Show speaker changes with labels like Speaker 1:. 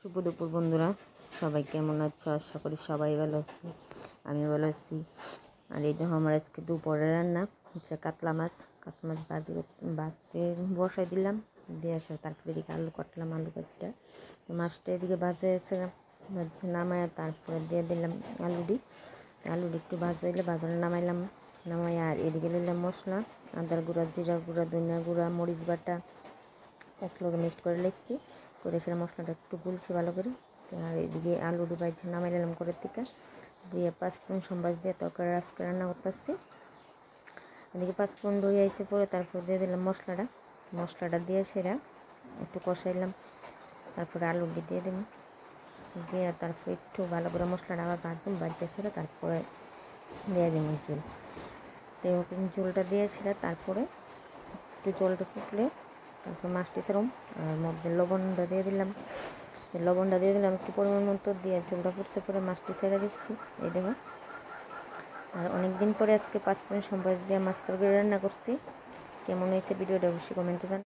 Speaker 1: শুভ দুপুর বন্ধুরা, সবাই কেমন আছো? আশা করি সবাই ভালো আছি। আমি ভালো আছি। আর এই দেখো আমার আজকে দুপুরের রান্না হচ্ছে কাতলা মাছ বাজে বসাই দিলাম, দিয়ে আসে তারপরে এদিকে আলু কাটলাম, আলু কাটটা তো মাছটা এদিকে ভাজে এসে নামায় তারপরে দিয়ে দিলাম আলুটি একটু ভাজা দিলে ভাজাটা নামাই আর এদিকে দিলাম মশলা, আদার গুঁড়া, জিরা গুঁড়া, ধনিয়া গুঁড়া, মরিচ বাটা একলগে মিক্সড করে লেছি করে সেটা মশলাটা একটু গুলছি ভালো করে। আর এদিকে আলুটি বাইছে নামাই নিলাম করে থেকে দিয়ে 5 ফোড়ন সম্বাস দিয়ে তরকারি আজকে রান্না করতেছি। এদিকে 5 ফোড়ন ধুয়ে আইসে পরে তারপর দিয়ে দিলাম মশলাটা দিয়ে সেরা একটু কষাইলাম, তারপরে আলুটি দিয়ে দিলাম, দিয়ে তারপরে একটু ভালো করে মশলাটা আবার বাজিয়ে সেরা তারপরে দিয়ে দিলাম ঝোল। তো এরকম ঝোলটা দিয়ে সেরা তারপরে একটু জলটা ফুটলে তারপর মাছটি সেরম আর মধ্যে লবণটা দিয়ে দিলাম একটু পরিমাণ মতো দিয়ে ঝোলটা ফুটছে পরে মাছটি ছেড়ে দিচ্ছি। এই দেখো আর অনেক দিন পরে আজকে 5 ফোড়ন সম্বাস দিয়ে মাছ তরকারি রান্না করছি। কেমন হয়েছে ভিডিওটা অবশ্যই কমেন্টে জানাবেন।